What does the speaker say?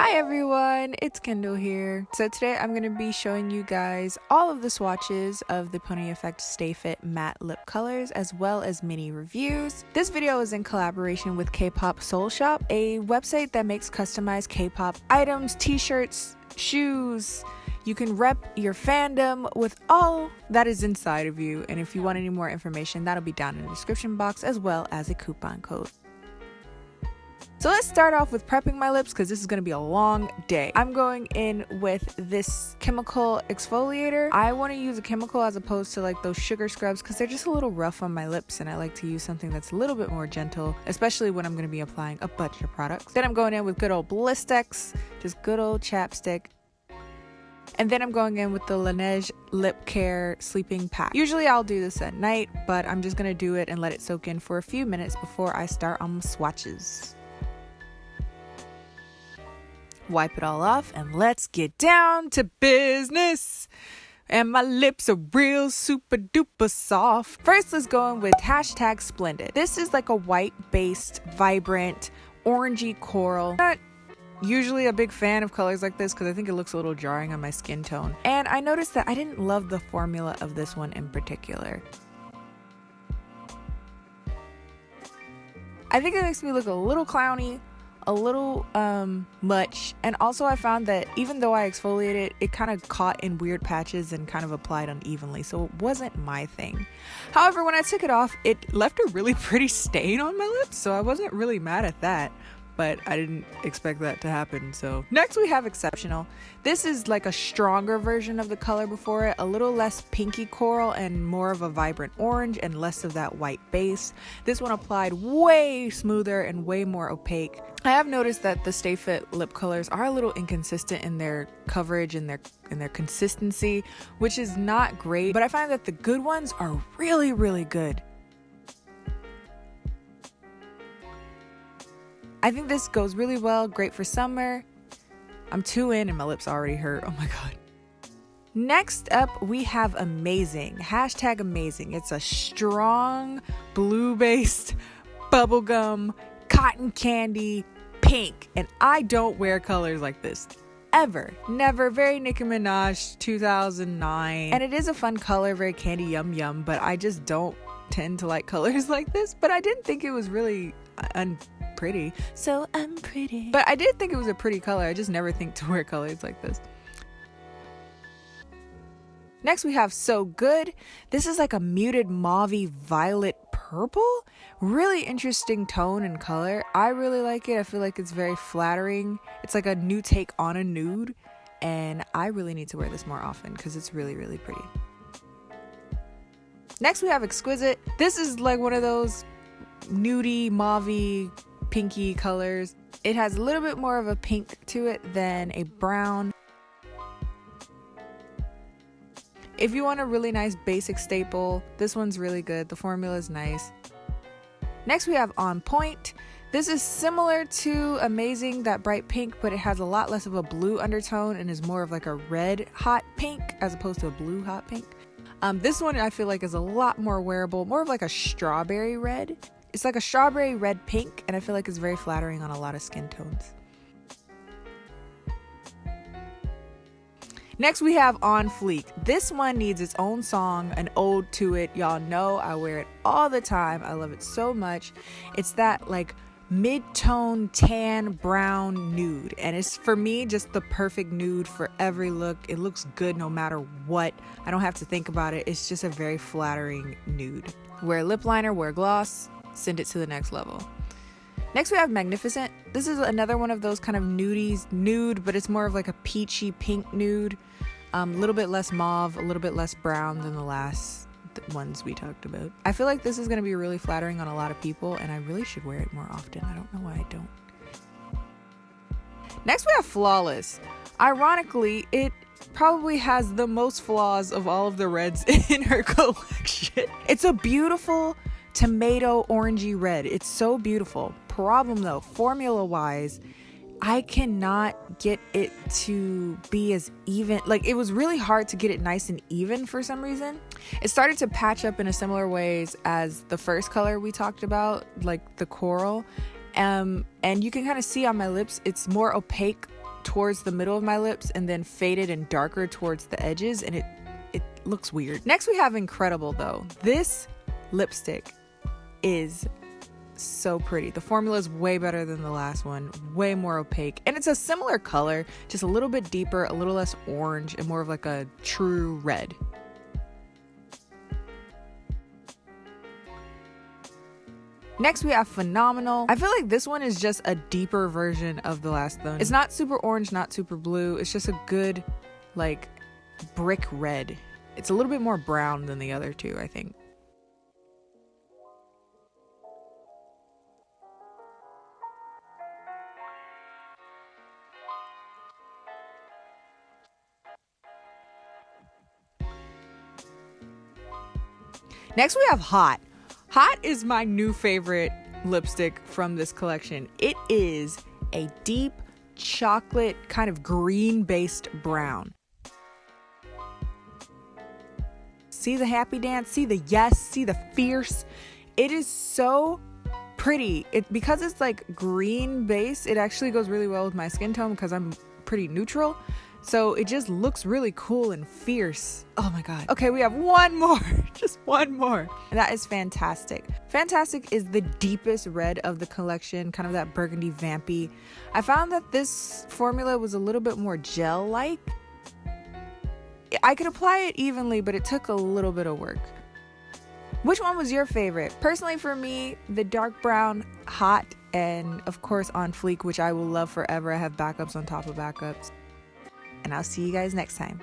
Hi everyone, it's Kendall here. So today I'm going to be showing you guys all of the swatches of the Pony Effect Stay Fit matte lip colors as well as mini reviews. This video is in collaboration with K-Pop Soul Shop, a website that makes customized K-pop items, t-shirts, shoes. You can rep your fandom with all that is inside of you, and if you want any more information, that'll be down in the description box as well as a coupon code. So let's start off with prepping my lips because this is going to be a long day. I'm going in with this chemical exfoliator. I want to use a chemical as opposed to like those sugar scrubs because they're just a little rough on my lips, and I like to use something that's a little bit more gentle, especially when I'm going to be applying a bunch of products. Then I'm going in with good old Blistex, just good old chapstick. And then I'm going in with the Laneige Lip Care Sleeping Pack. Usually I'll do this at night, but I'm just going to do it and let it soak in for a few minutes before I start on swatches. Wipe it all off and let's get down to business. And my lips are real super duper soft. First, let's go in with hashtag Splendid. This is like a white based, vibrant, orangey coral. Not usually a big fan of colors like this because I think it looks a little jarring on my skin tone. And I noticed that I didn't love the formula of this one in particular. I think it makes me look a little clowny, a little much, and also I found that even though I exfoliated it kind of caught in weird patches and kind of applied unevenly, so it wasn't my thing. However, when I took it off, it left a really pretty stain on my lips, so I wasn't really mad at that, but I didn't expect that to happen. So next we have Exceptional. This is like a stronger version of the color before it, a little less pinky coral and more of a vibrant orange and less of that white base. This one applied way smoother and way more opaque. I have noticed that the Stay Fit lip colors are a little inconsistent in their coverage and their consistency, which is not great, but I find that the good ones are really, really good. I think this goes really well, great for summer. I'm 2 in and my lips already hurt. Oh my god. Next up, we have Amazing. Hashtag Amazing. It's a strong blue-based bubblegum cotton candy pink, and I don't wear colors like this ever, never. Very Nicki Minaj 2009, and it is a fun color, very candy yum yum, but I just don't tend to like colors like this. But I didn't think it was really pretty, so I'm pretty, but I did think it was a pretty color. I just never think to wear colors like this. Next we have So Good. This is like a muted mauvey violet purple, really interesting tone and color. I really like it. I feel like it's very flattering. It's like a new take on a nude, and I really need to wear this more often because it's really, really pretty. Next we have Exquisite. This is like one of those nudie mauvey pinky colors. It has a little bit more of a pink to it than a brown. If you want a really nice basic staple, this one's really good. The formula is nice. Next we have OnPoint. This is similar to Amazing, that bright pink, but it has a lot less of a blue undertone and is more of like a red hot pink as opposed to a blue hot pink. This one I feel like is a lot more wearable, more of like a strawberry red. It's like a strawberry red pink, and I feel like it's very flattering on a lot of skin tones. Next we have OnFleek. This one needs its own song, an ode to it. Y'all know I wear it all the time. I love it so much. It's that like mid-tone tan brown nude, and it's for me just the perfect nude for every look. It looks good no matter what. I don't have to think about it. It's just a very flattering nude. Wear lip liner, wear gloss, send it to the next level. Next we have Magnificent. This is another one of those kind of nude, but it's more of like a peachy pink nude. A little bit less mauve, a little bit less brown than the last ones we talked about. I feel like this is going to be really flattering on a lot of people, and I really should wear it more often. I don't know why I don't. Next we have Flawless. Ironically, it probably has the most flaws of all of the reds in her collection. It's a beautiful tomato orangey red. It's so beautiful. Problem though, formula wise, I cannot get it to be as even. Like, it was really hard to get it nice and even for some reason. It started to patch up in a similar ways as the first color we talked about, like the coral. And you can kind of see on my lips, it's more opaque towards the middle of my lips and then faded and darker towards the edges, and it looks weird. Next we have Incredible though. This lipstick is so pretty. The formula is way better than the last one, way more opaque, and it's a similar color, just a little bit deeper, a little less orange, and more of like a true red. Next we have Phenomenal. I feel like this one is just a deeper version of the last one. It's not super orange, not super blue. It's just a good like brick red. It's a little bit more brown than the other two, I think. Next we have Hot. Hot is my new favorite lipstick from this collection. It is a deep chocolate kind of green based brown. See the happy dance, see the yes, see the fierce. It is so pretty. Because it's like green base, it actually goes really well with my skin tone because I'm pretty neutral. So it just looks really cool and fierce. Oh my god. Okay, we have one more. Just one more. And that is Fantastic. Fantastic is the deepest red of the collection, kind of that burgundy vampy. I found that this formula was a little bit more gel-like. I could apply it evenly, but it took a little bit of work. Which one was your favorite? Personally for me, the dark brown, Hot, and of course OnFleek, which I will love forever. I have backups on top of backups. And I'll see you guys next time.